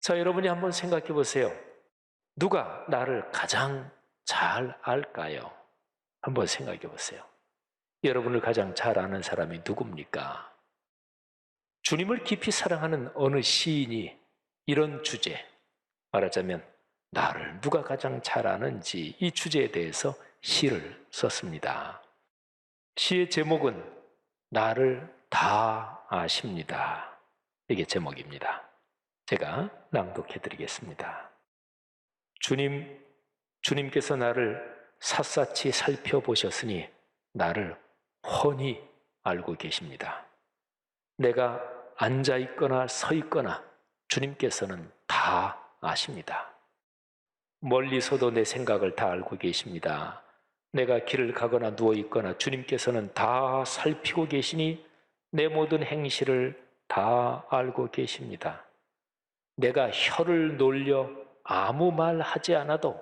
자, 여러분이 한번 생각해 보세요. 누가 나를 가장 잘 알까요? 한번 생각해 보세요. 여러분을 가장 잘 아는 사람이 누굽니까? 주님을 깊이 사랑하는 어느 시인이 이런 주제, 말하자면 나를 누가 가장 잘 아는지 이 주제에 대해서 시를 썼습니다. 시의 제목은 나를 다 아십니다. 이게 제목입니다. 제가 낭독해 드리겠습니다. 주님께서 나를 샅샅이 살펴보셨으니 나를 훤히 알고 계십니다. 내가 앉아 있거나 서 있거나 주님께서는 다 아십니다. 멀리서도 내 생각을 다 알고 계십니다. 내가 길을 가거나 누워 있거나 주님께서는 다 살피고 계시니 내 모든 행실을 다 알고 계십니다. 내가 혀를 놀려 아무 말 하지 않아도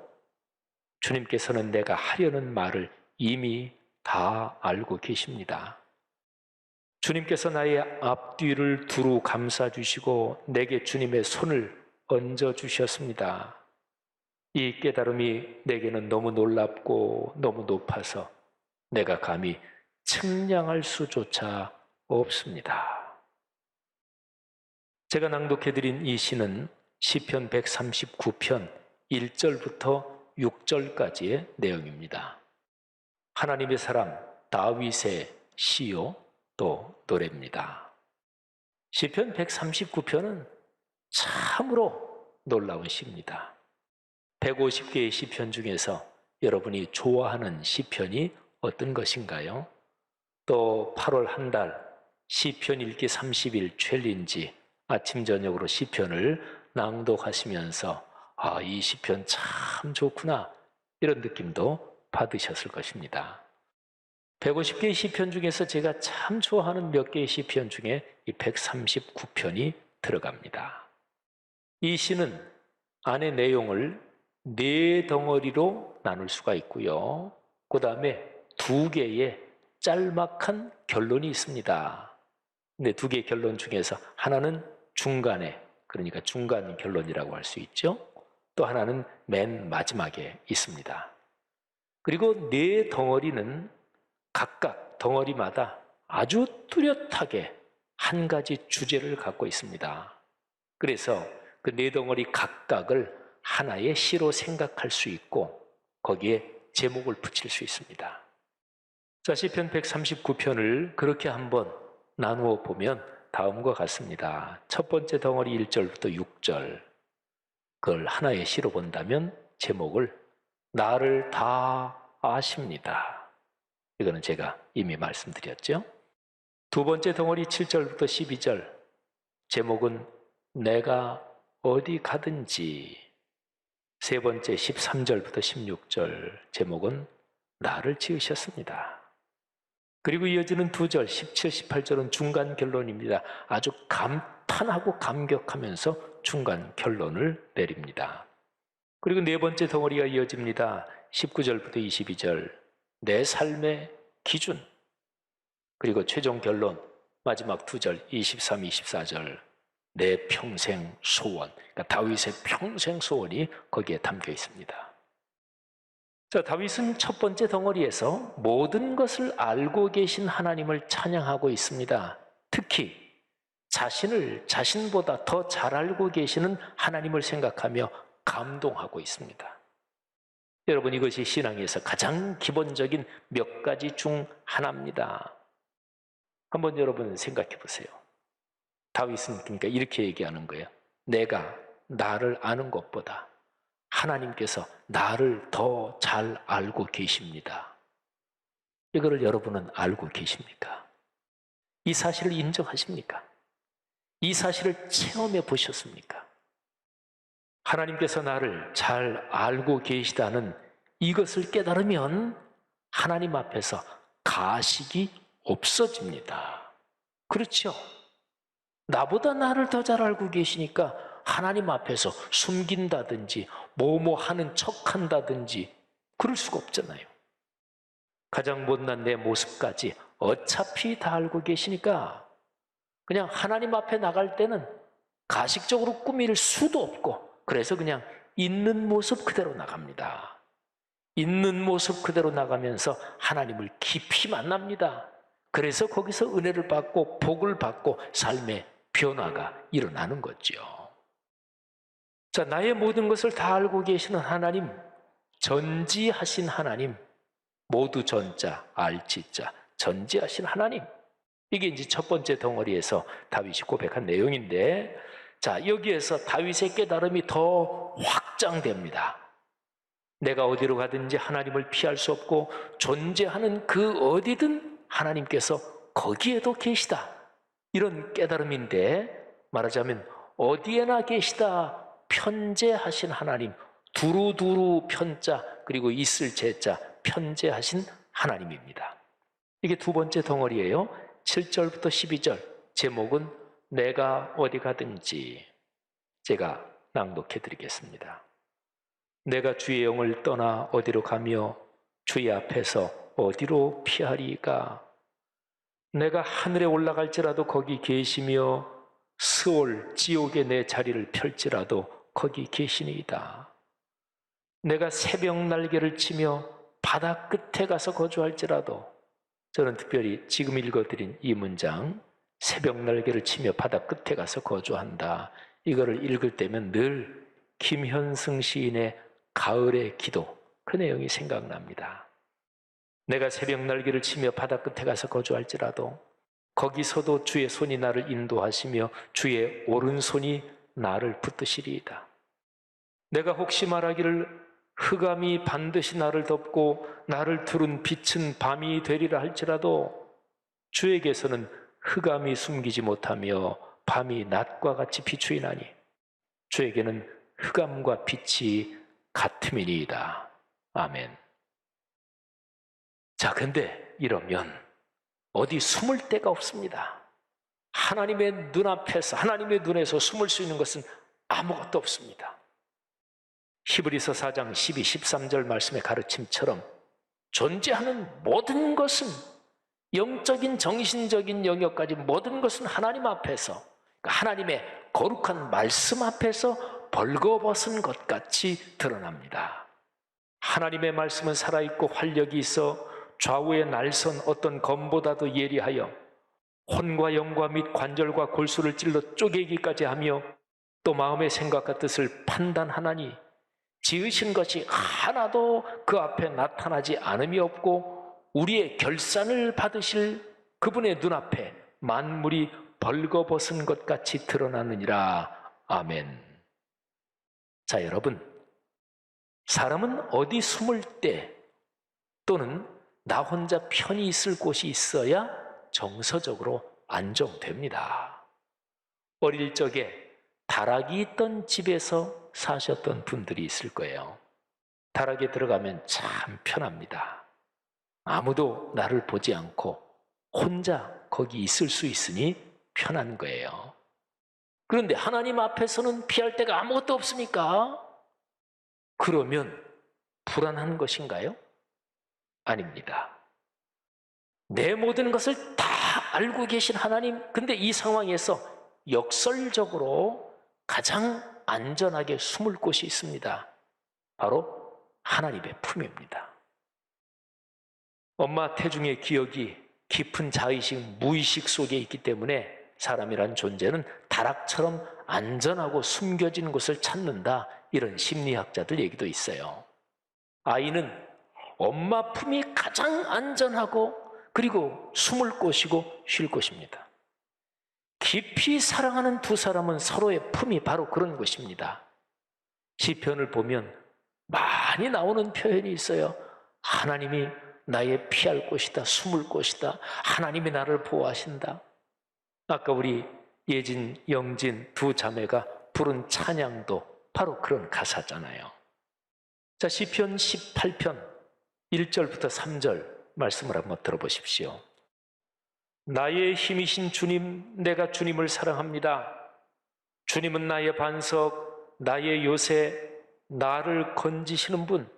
주님께서는 내가 하려는 말을 이미 다 알고 계십니다. 주님께서 나의 앞뒤를 두루 감싸주시고 내게 주님의 손을 얹어주셨습니다. 이 깨달음이 내게는 너무 놀랍고 너무 높아서 내가 감히 측량할 수조차 없습니다. 제가 낭독해드린 이 시는 시편 139편 1절부터 6절까지의 내용입니다. 하나님의 사람 다윗의 시요 또 노래입니다. 시편 139편은 참으로 놀라운 시입니다. 150개의 시편 중에서 여러분이 좋아하는 시편이 어떤 것인가요? 또 8월 한 달 시편 읽기 30일 챌린지 아침 저녁으로 시편을 낭독하시면서 이 시편 참 좋구나 이런 느낌도 받으셨을 것입니다. 150개의 시편 중에서 제가 참 좋아하는 몇 개의 시편 중에 이 139편이 들어갑니다. 이 시는 안의 내용을 네 덩어리로 나눌 수가 있고요. 그 다음에 두 개의 짤막한 결론이 있습니다. 근데 두 개의 결론 중에서 하나는 중간에, 그러니까 중간 결론이라고 할 수 있죠. 또 하나는 맨 마지막에 있습니다. 그리고 네 덩어리는 각각 덩어리마다 아주 뚜렷하게 한 가지 주제를 갖고 있습니다. 그래서 그 네 덩어리 각각을 하나의 시로 생각할 수 있고 거기에 제목을 붙일 수 있습니다. 자, 시편 139편을 그렇게 한번 나누어 보면 다음과 같습니다. 첫 번째 덩어리 1절부터 6절, 그걸 하나의 시로 본다면 제목을 나를 다 아십니다. 이거는 제가 이미 말씀드렸죠. 두 번째 덩어리 7절부터 12절, 제목은 내가 어디 가든지. 세 번째 13절부터 16절, 제목은 나를 지으셨습니다. 그리고 이어지는 두 절, 17, 18절은 중간 결론입니다. 아주 감탄하고 감격하면서 중간 결론을 내립니다. 그리고 네 번째 덩어리가 이어집니다. 19절부터 22절, 내 삶의 기준. 그리고 최종 결론, 마지막 두 절, 23, 24절, 내 평생 소원. 그러니까 다윗의 평생 소원이 거기에 담겨 있습니다. 자, 다윗은 첫 번째 덩어리에서 모든 것을 알고 계신 하나님을 찬양하고 있습니다. 특히 자신을 자신보다 더 잘 알고 계시는 하나님을 생각하며 감동하고 있습니다. 여러분, 이것이 신앙에서 가장 기본적인 몇 가지 중 하나입니다. 한번 여러분 생각해 보세요. 다윗은 그러니까 이렇게 얘기하는 거예요. 내가 나를 아는 것보다 하나님께서 나를 더 잘 알고 계십니다. 이거를 여러분은 알고 계십니까? 이 사실을 인정하십니까? 이 사실을 체험해 보셨습니까? 하나님께서 나를 잘 알고 계시다는 이것을 깨달으면 하나님 앞에서 가식이 없어집니다. 그렇죠? 나보다 나를 더 잘 알고 계시니까 하나님 앞에서 숨긴다든지 뭐뭐 하는 척한다든지 그럴 수가 없잖아요. 가장 못난 내 모습까지 어차피 다 알고 계시니까 그냥 하나님 앞에 나갈 때는 가식적으로 꾸밀 수도 없고, 그래서 그냥 있는 모습 그대로 나갑니다. 있는 모습 그대로 나가면서 하나님을 깊이 만납니다. 그래서 거기서 은혜를 받고 복을 받고 삶의 변화가 일어나는 거죠. 자, 나의 모든 것을 다 알고 계시는 하나님, 전지하신 하나님, 모두 전자, 알지자, 전지하신 하나님. 이게 이제 첫 번째 덩어리에서 다윗이 고백한 내용인데, 자, 여기에서 다윗의 깨달음이 더 확장됩니다. 내가 어디로 가든지 하나님을 피할 수 없고 존재하는 그 어디든 하나님께서 거기에도 계시다. 이런 깨달음인데, 말하자면 어디에나 계시다 편재하신 하나님, 두루두루 편자 그리고 있을 제자 편재하신 하나님입니다. 이게 두 번째 덩어리예요. 7절부터 12절 제목은 내가 어디 가든지. 제가 낭독해 드리겠습니다. 내가 주의 영을 떠나 어디로 가며 주의 앞에서 어디로 피하리까? 내가 하늘에 올라갈지라도 거기 계시며 스올 지옥에 내 자리를 펼지라도 거기 계시니이다. 내가 새벽 날개를 치며 바다 끝에 가서 거주할지라도, 저는 특별히 지금 읽어드린 이 문장, 새벽 날개를 치며 바다 끝에 가서 거주한다, 이거를 읽을 때면 늘 김현승 시인의 가을의 기도, 그 내용이 생각납니다. 내가 새벽 날개를 치며 바다 끝에 가서 거주할지라도 거기서도 주의 손이 나를 인도하시며 주의 오른손이 나를 붙드시리이다. 내가 혹시 말하기를 흑암이 반드시 나를 덮고 나를 두른 빛은 밤이 되리라 할지라도 주에게서는 흑암이 숨기지 못하며 밤이 낮과 같이 비추이나니 주에게는 흑암과 빛이 같음이니이다. 아멘. 자, 근데 이러면 어디 숨을 데가 없습니다. 하나님의 눈앞에서, 하나님의 눈에서 숨을 수 있는 것은 아무것도 없습니다. 히브리서 4장 12, 13절 말씀의 가르침처럼 존재하는 모든 것은, 영적인 정신적인 영역까지 모든 것은 하나님 앞에서, 하나님의 거룩한 말씀 앞에서 벌거벗은 것 같이 드러납니다. 하나님의 말씀은 살아있고 활력이 있어 좌우에 날선 어떤 검보다도 예리하여 혼과 영과 및 관절과 골수를 찔러 쪼개기까지 하며 또 마음의 생각과 뜻을 판단하나니 지으신 것이 하나도 그 앞에 나타나지 않음이 없고 우리의 결산을 받으실 그분의 눈앞에 만물이 벌거벗은 것 같이 드러나느니라. 아멘. 자, 여러분, 사람은 어디 숨을 때 또는 나 혼자 편히 있을 곳이 있어야 정서적으로 안정됩니다. 어릴 적에 다락이 있던 집에서 사셨던 분들이 있을 거예요. 다락에 들어가면 참 편합니다. 아무도 나를 보지 않고 혼자 거기 있을 수 있으니 편한 거예요. 그런데 하나님 앞에서는 피할 데가 아무것도 없습니까? 그러면 불안한 것인가요? 아닙니다. 내 모든 것을 다 알고 계신 하나님, 근데 이 상황에서 역설적으로 가장 안전하게 숨을 곳이 있습니다. 바로 하나님의 품입니다. 엄마 태중의 기억이 깊은 자의식, 무의식 속에 있기 때문에 사람이란 존재는 다락처럼 안전하고 숨겨진 곳을 찾는다, 이런 심리학자들 얘기도 있어요. 아이는 엄마 품이 가장 안전하고 그리고 숨을 곳이고 쉴 곳입니다. 깊이 사랑하는 두 사람은 서로의 품이 바로 그런 곳입니다. 시편을 보면 많이 나오는 표현이 있어요. 하나님이 나의 피할 곳이다, 숨을 곳이다. 하나님이 나를 보호하신다. 아까 우리 예진, 영진 두 자매가 부른 찬양도 바로 그런 가사잖아요. 자, 시편 18편 1절부터 3절 말씀을 한번 들어보십시오. 나의 힘이신 주님, 내가 주님을 사랑합니다. 주님은 나의 반석, 나의 요새, 나를 건지시는 분.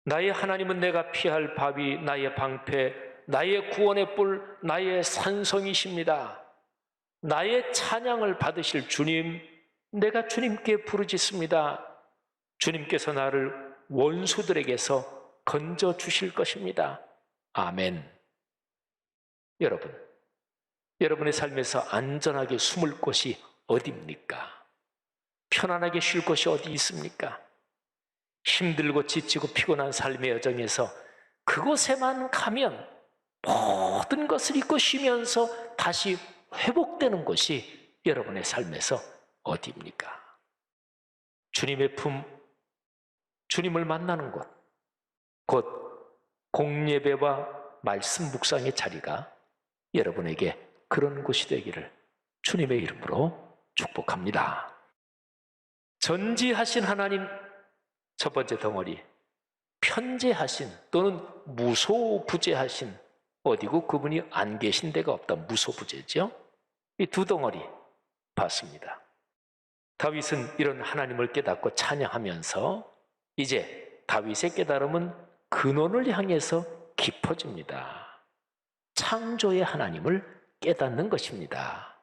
나의 하나님은 내가 피할 바위, 나의 방패, 나의 구원의 뿔, 나의 산성이십니다. 나의 찬양을 받으실 주님, 내가 주님께 부르짖습니다. 주님께서 나를 원수들에게서 건져 주실 것입니다. 아멘. 여러분, 여러분의 삶에서 안전하게 숨을 곳이 어디입니까? 편안하게 쉴 곳이 어디 있습니까? 힘들고 지치고 피곤한 삶의 여정에서 그곳에만 가면 모든 것을 잊고 쉬면서 다시 회복되는 곳이 여러분의 삶에서 어디입니까? 주님의 품, 주님을 만나는 곳, 곧 공예배와 말씀 묵상의 자리가 여러분에게 그런 곳이 되기를 주님의 이름으로 축복합니다. 전지하신 하나님, 첫 번째 덩어리, 편재하신 또는 무소부재하신, 어디고 그분이 안 계신 데가 없다, 무소부재죠. 이 두 덩어리 봤습니다. 다윗은 이런 하나님을 깨닫고 찬양하면서 이제 다윗의 깨달음은 근원을 향해서 깊어집니다. 창조의 하나님을 깨닫는 것입니다.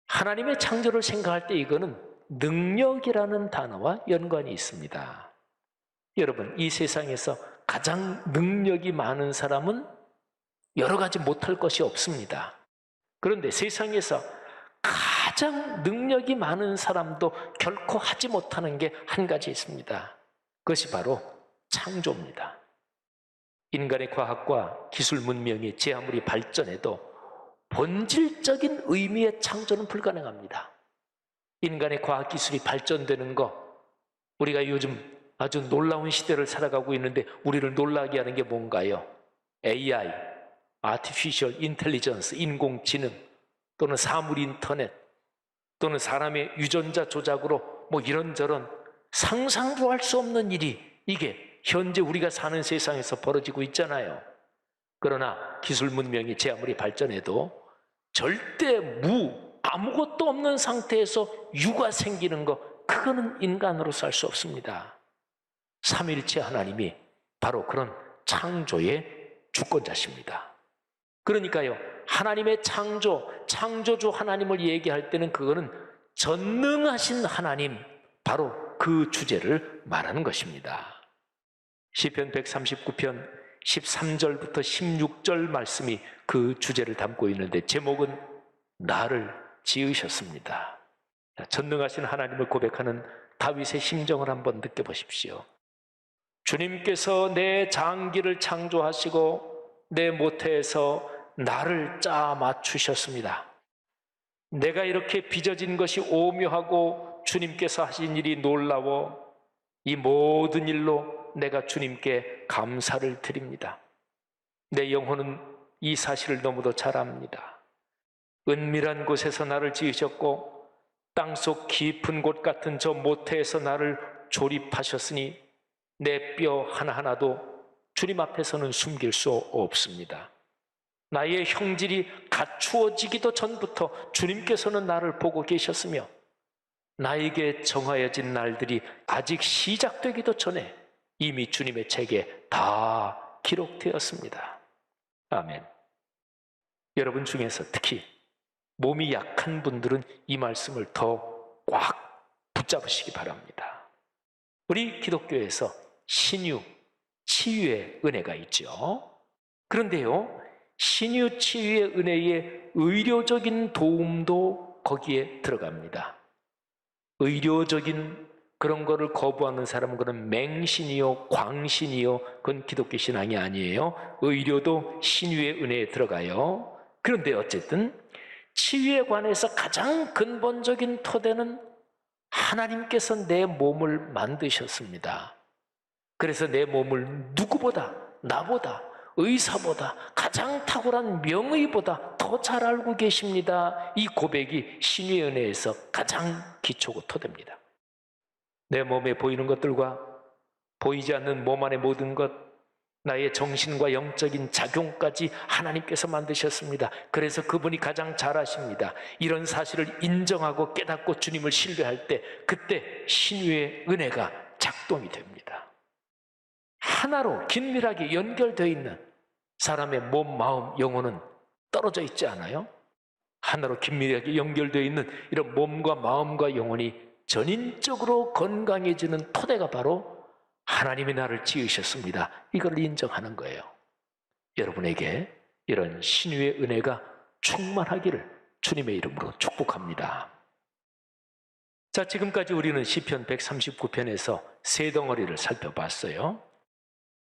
하나님의 창조를 생각할 때 이거는 능력이라는 단어와 연관이 있습니다. 여러분, 이 세상에서 가장 능력이 많은 사람은 여러 가지 못할 것이 없습니다. 그런데 세상에서 가장 능력이 많은 사람도 결코 하지 못하는 게 한 가지 있습니다. 그것이 바로 창조입니다. 인간의 과학과 기술 문명이 제 아무리 발전해도 본질적인 의미의 창조는 불가능합니다. 인간의 과학 기술이 발전되는 거, 우리가 요즘 아주 놀라운 시대를 살아가고 있는데 우리를 놀라게 하는 게 뭔가요? AI, Artificial Intelligence, 인공지능, 또는 사물 인터넷, 또는 사람의 유전자 조작으로 뭐 이런저런 상상도 할 수 없는 일이 이게 현재 우리가 사는 세상에서 벌어지고 있잖아요. 그러나 기술 문명이 제 아무리 발전해도 절대 아무것도 없는 상태에서 유가 생기는 거, 그거는 인간으로서 할 수 없습니다. 삼위일체 하나님이 바로 그런 창조의 주권자십니다. 그러니까요, 하나님의 창조주 하나님을 얘기할 때는 그거는 전능하신 하나님, 바로 그 주제를 말하는 것입니다. 시편 139편 13절부터 16절 말씀이 그 주제를 담고 있는데 제목은 나를 지으셨습니다. 전능하신 하나님을 고백하는 다윗의 심정을 한번 느껴보십시오. 주님께서 내 장기를 창조하시고 내 모태에서 나를 짜 맞추셨습니다. 내가 이렇게 빚어진 것이 오묘하고 주님께서 하신 일이 놀라워 이 모든 일로 내가 주님께 감사를 드립니다. 내 영혼은 이 사실을 너무도 잘 압니다. 은밀한 곳에서 나를 지으셨고 땅속 깊은 곳 같은 저 모태에서 나를 조립하셨으니 내 뼈 하나하나도 주님 앞에서는 숨길 수 없습니다. 나의 형질이 갖추어지기도 전부터 주님께서는 나를 보고 계셨으며 나에게 정하여진 날들이 아직 시작되기도 전에 이미 주님의 책에 다 기록되었습니다. 아멘. 여러분 중에서 특히 몸이 약한 분들은 이 말씀을 더 꽉 붙잡으시기 바랍니다. 우리 기독교에서 신유, 치유의 은혜가 있죠. 그런데요, 신유, 치유의 은혜의 의료적인 도움도 거기에 들어갑니다. 의료적인 그런 거를 거부하는 사람은 그건 맹신이요, 광신이요, 그건 기독교 신앙이 아니에요. 의료도 신유의 은혜에 들어가요. 그런데 어쨌든 치유에 관해서 가장 근본적인 토대는 하나님께서 내 몸을 만드셨습니다. 그래서 내 몸을 누구보다, 나보다, 의사보다, 가장 탁월한 명의보다 더 잘 알고 계십니다. 이 고백이 신유의 은혜에서 가장 기초고 토대입니다. 내 몸에 보이는 것들과 보이지 않는 몸 안의 모든 것, 나의 정신과 영적인 작용까지 하나님께서 만드셨습니다. 그래서 그분이 가장 잘 아십니다. 이런 사실을 인정하고 깨닫고 주님을 신뢰할 때 그때 신유의 은혜가 작동이 됩니다. 하나로 긴밀하게 연결되어 있는 사람의 몸, 마음, 영혼은 떨어져 있지 않아요? 하나로 긴밀하게 연결되어 있는 이런 몸과 마음과 영혼이 전인적으로 건강해지는 토대가 바로 하나님이 나를 지으셨습니다. 이걸 인정하는 거예요. 여러분에게 이런 신유의 은혜가 충만하기를 주님의 이름으로 축복합니다. 자, 지금까지 우리는 시편 139편에서 세 덩어리를 살펴봤어요.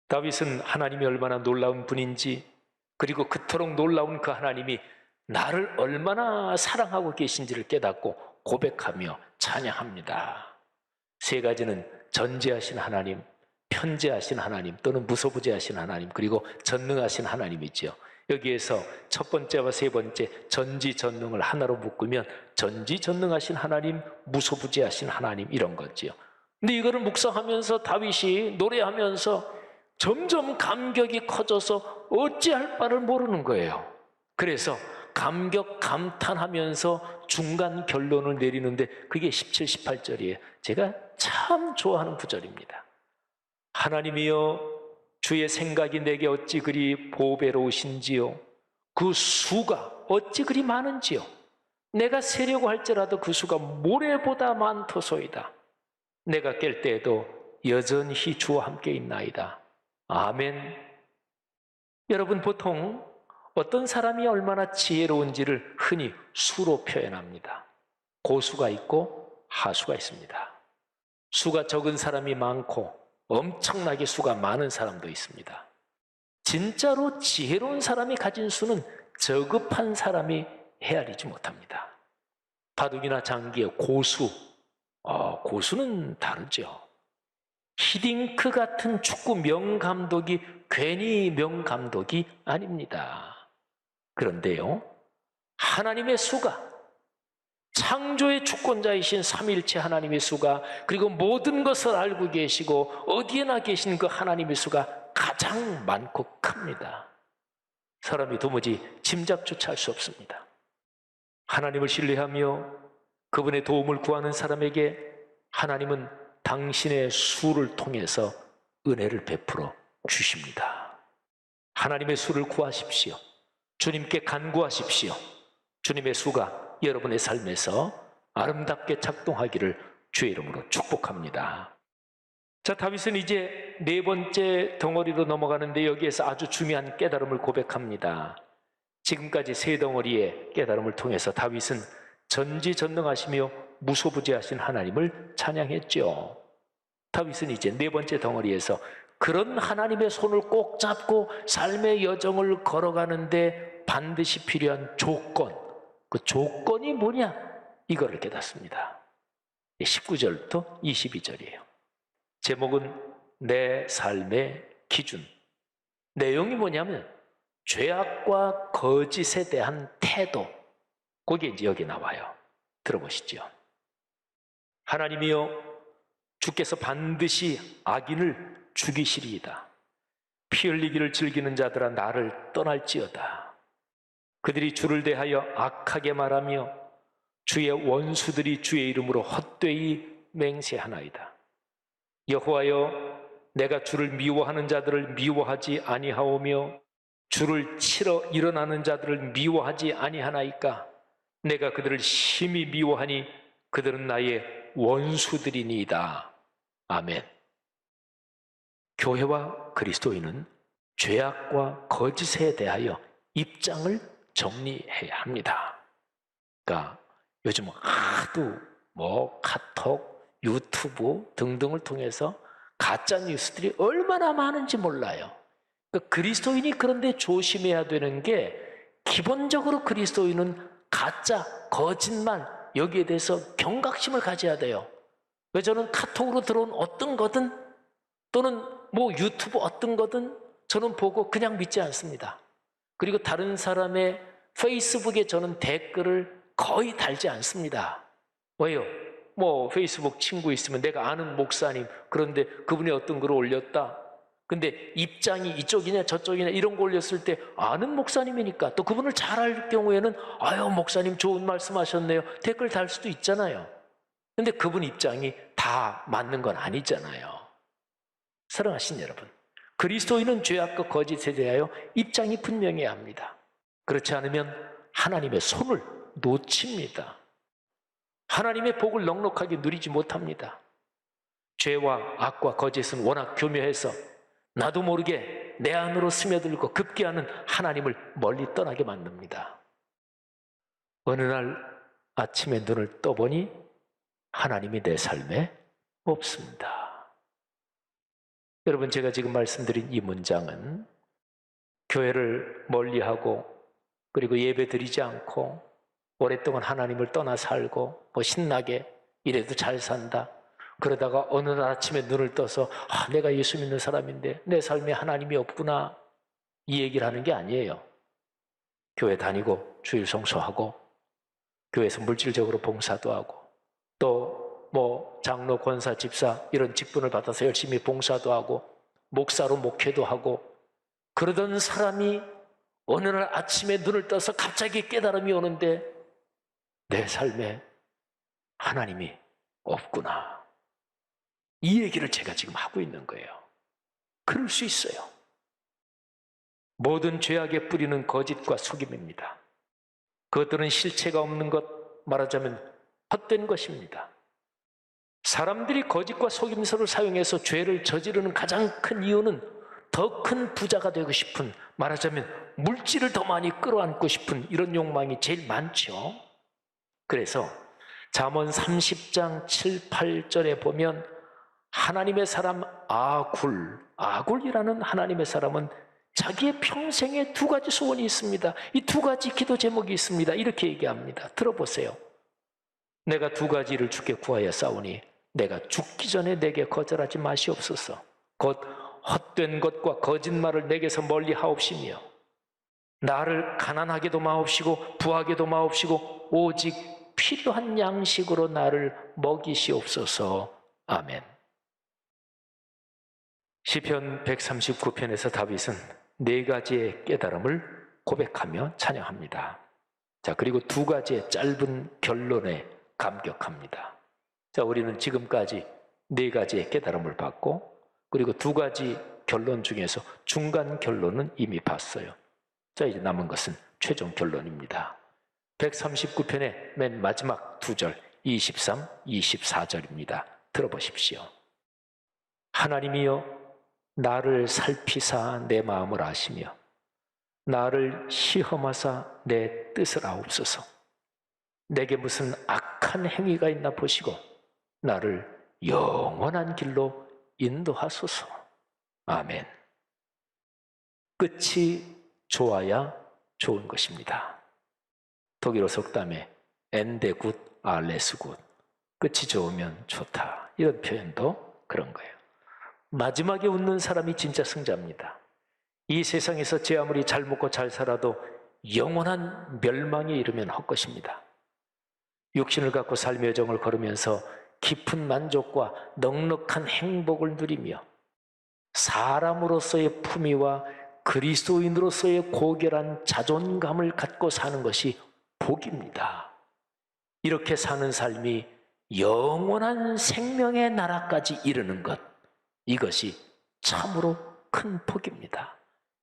다윗은 하나님이 얼마나 놀라운 분인지, 그리고 그토록 놀라운 그 하나님이 나를 얼마나 사랑하고 계신지를 깨닫고 고백하며 찬양합니다. 세 가지는 전지하신 하나님, 편재하신 하나님, 또는 무소부재하신 하나님, 그리고 전능하신 하나님이지요. 여기에서 첫 번째와 세 번째 전지전능을 하나로 묶으면 전지전능하신 하나님, 무소부재하신 하나님, 이런 거지요. 근데 이거를 묵상하면서 다윗이 노래하면서 점점 감격이 커져서 어찌할 바를 모르는 거예요. 그래서 감격, 감탄하면서 중간 결론을 내리는데 그게 17, 18절이에요. 제가 참 좋아하는 구절입니다. 하나님이여, 주의 생각이 내게 어찌 그리 보배로우신지요. 그 수가 어찌 그리 많은지요. 내가 세려고 할지라도 그 수가 모래보다 많도소이다. 내가 깰 때에도 여전히 주와 함께 있나이다. 아멘. 여러분, 보통 어떤 사람이 얼마나 지혜로운지를 흔히 수로 표현합니다. 고수가 있고 하수가 있습니다. 수가 적은 사람이 많고 엄청나게 수가 많은 사람도 있습니다. 진짜로 지혜로운 사람이 가진 수는 저급한 사람이 헤아리지 못합니다. 바둑이나 장기의 고수, 고수는 다르죠. 히딩크 같은 축구 명감독이 괜히 명감독이 아닙니다. 그런데요, 하나님의 수가, 창조의 주권자이신 삼위일체 하나님의 수가, 그리고 모든 것을 알고 계시고 어디에나 계신 그 하나님의 수가 가장 많고 큽니다. 사람이 도무지 짐작조차 할 수 없습니다. 하나님을 신뢰하며 그분의 도움을 구하는 사람에게 하나님은 당신의 수를 통해서 은혜를 베풀어 주십니다. 하나님의 수를 구하십시오. 주님께 간구하십시오. 주님의 수가 여러분의 삶에서 아름답게 작동하기를 주의 이름으로 축복합니다. 자, 다윗은 이제 네 번째 덩어리로 넘어가는데 여기에서 아주 중요한 깨달음을 고백합니다. 지금까지 세 덩어리의 깨달음을 통해서 다윗은 전지전능하시며 무소부재하신 하나님을 찬양했죠. 다윗은 이제 네 번째 덩어리에서 그런 하나님의 손을 꼭 잡고 삶의 여정을 걸어가는데 반드시 필요한 조건, 그 조건이 뭐냐? 이거를 깨닫습니다. 19절부터 22절이에요. 제목은 내 삶의 기준. 내용이 뭐냐면 죄악과 거짓에 대한 태도. 그게 이제 여기 나와요. 들어보시죠. 하나님이여, 주께서 반드시 악인을 죽이시리이다. 피 흘리기를 즐기는 자들아 나를 떠날지어다. 그들이 주를 대하여 악하게 말하며 주의 원수들이 주의 이름으로 헛되이 맹세하나이다. 여호와여, 내가 주를 미워하는 자들을 미워하지 아니하오며 주를 치러 일어나는 자들을 미워하지 아니하나이까. 내가 그들을 심히 미워하니 그들은 나의 원수들이니이다. 아멘. 교회와 그리스도인은 죄악과 거짓에 대하여 입장을 정리해야 합니다. 그러니까 요즘 하도 카톡, 유튜브 등등을 통해서 가짜 뉴스들이 얼마나 많은지 몰라요. 그러니까 그리스도인이 그런데 조심해야 되는 게, 기본적으로 그리스도인은 가짜, 거짓말, 여기에 대해서 경각심을 가져야 돼요. 왜 저는 카톡으로 들어온 어떤 거든 또는 유튜브 어떤 거든 저는 보고 그냥 믿지 않습니다. 그리고 다른 사람의 페이스북에 저는 댓글을 거의 달지 않습니다. 왜요? 페이스북 친구 있으면 내가 아는 목사님, 그런데 그분이 어떤 글을 올렸다. 근데 입장이 이쪽이냐 저쪽이냐 이런 거 올렸을 때 아는 목사님이니까, 또 그분을 잘 알 경우에는 아유 목사님 좋은 말씀하셨네요 댓글 달 수도 있잖아요. 근데 그분 입장이 다 맞는 건 아니잖아요. 사랑하신 여러분, 그리스도인은 죄악과 거짓에 대하여 입장이 분명해야 합니다. 그렇지 않으면 하나님의 손을 놓칩니다. 하나님의 복을 넉넉하게 누리지 못합니다. 죄와 악과 거짓은 워낙 교묘해서 나도 모르게 내 안으로 스며들고 급기야는 하나님을 멀리 떠나게 만듭니다. 어느 날 아침에 눈을 떠보니 하나님이 내 삶에 없습니다. 여러분, 제가 지금 말씀드린 이 문장은 교회를 멀리하고 그리고 예배드리지 않고 오랫동안 하나님을 떠나 살고 신나게 이래도 잘 산다, 그러다가 어느 날 아침에 눈을 떠서 내가 예수 믿는 사람인데 내 삶에 하나님이 없구나, 이 얘기를 하는 게 아니에요. 교회 다니고 주일 성수하고 교회에서 물질적으로 봉사도 하고 또 장로, 권사, 집사 이런 직분을 받아서 열심히 봉사도 하고 목사로 목회도 하고 그러던 사람이 어느 날 아침에 눈을 떠서 갑자기 깨달음이 오는데 내 삶에 하나님이 없구나, 이 얘기를 제가 지금 하고 있는 거예요. 그럴 수 있어요. 모든 죄악의 뿌리는 거짓과 속임입니다. 그것들은 실체가 없는 것, 말하자면 헛된 것입니다. 사람들이 거짓과 속임수를 사용해서 죄를 저지르는 가장 큰 이유는 더 큰 부자가 되고 싶은, 말하자면 물질을 더 많이 끌어안고 싶은 이런 욕망이 제일 많죠. 그래서 잠언 30장 7, 8절에 보면 하나님의 사람 아굴이라는 하나님의 사람은 자기의 평생에 두 가지 소원이 있습니다. 이 두 가지 기도 제목이 있습니다. 이렇게 얘기합니다. 들어보세요. 내가 두 가지를 주께 구하여 싸우니 내가 죽기 전에 내게 거절하지 마시옵소서. 곧 헛된 것과 거짓말을 내게서 멀리 하옵시며 나를 가난하게도 마옵시고 부하게도 마옵시고 오직 필요한 양식으로 나를 먹이시옵소서. 아멘. 시편 139편에서 다윗은 네 가지의 깨달음을 고백하며 찬양합니다. 자, 그리고 두 가지의 짧은 결론에 감격합니다. 자, 우리는 지금까지 네 가지의 깨달음을 받고 그리고 두 가지 결론 중에서 중간 결론은 이미 봤어요. 자, 이제 남은 것은 최종 결론입니다. 139편의 맨 마지막 두 절, 23, 24절입니다. 들어보십시오. 하나님이여 나를 살피사 내 마음을 아시며 나를 시험하사 내 뜻을 아옵소서. 내게 무슨 악한 행위가 있나 보시고 나를 영원한 길로 인도하소서. 아멘. 끝이 좋아야 좋은 것입니다. 독일어 속담에 엔데 굿, 알레스 굿. 끝이 좋으면 좋다. 이런 표현도 그런 거예요. 마지막에 웃는 사람이 진짜 승자입니다. 이 세상에서 제 아무리 잘 먹고 잘 살아도 영원한 멸망에 이르면 헛것입니다. 육신을 갖고 삶의 여정을 걸으면서 깊은 만족과 넉넉한 행복을 누리며 사람으로서의 품위와 그리스도인으로서의 고결한 자존감을 갖고 사는 것이 복입니다. 이렇게 사는 삶이 영원한 생명의 나라까지 이르는 것, 이것이 참으로 큰 복입니다.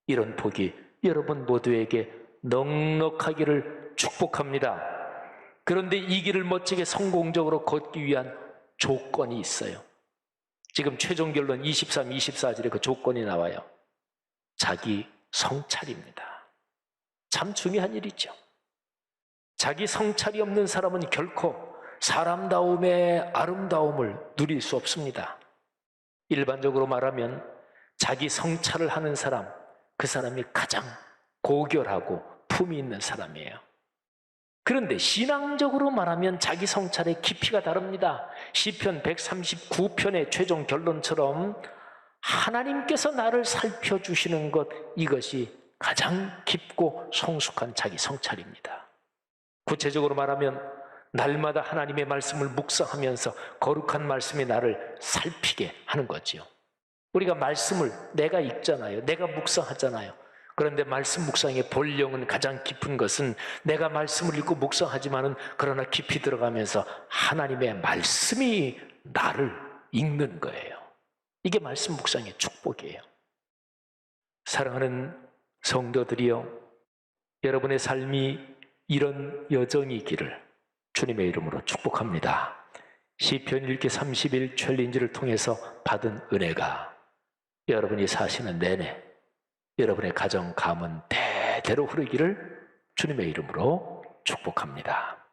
이런 복이 여러분 모두에게 넉넉하기를 축복합니다. 그런데 이 길을 멋지게 성공적으로 걷기 위한 조건이 있어요. 지금 최종 결론 23, 24절에 그 조건이 나와요. 자기 성찰입니다. 참 중요한 일이죠. 자기 성찰이 없는 사람은 결코 사람다움의 아름다움을 누릴 수 없습니다. 일반적으로 말하면 자기 성찰을 하는 사람, 그 사람이 가장 고결하고 품이 있는 사람이에요. 그런데 신앙적으로 말하면 자기 성찰의 깊이가 다릅니다. 시편 139편의 최종 결론처럼 하나님께서 나를 살펴주시는 것, 이것이 가장 깊고 성숙한 자기 성찰입니다. 구체적으로 말하면 날마다 하나님의 말씀을 묵상하면서 거룩한 말씀이 나를 살피게 하는 거지요. 우리가 말씀을 내가 읽잖아요. 내가 묵상하잖아요. 그런데 말씀 묵상의 본령은 가장 깊은 것은 내가 말씀을 읽고 묵상하지만은 그러나 깊이 들어가면서 하나님의 말씀이 나를 읽는 거예요. 이게 말씀 묵상의 축복이에요. 사랑하는 성도들이여, 여러분의 삶이 이런 여정이기를 주님의 이름으로 축복합니다. 시편 읽기 30일 챌린지를 통해서 받은 은혜가 여러분이 사시는 내내 여러분의 가정 가문 대대로 흐르기를 주님의 이름으로 축복합니다.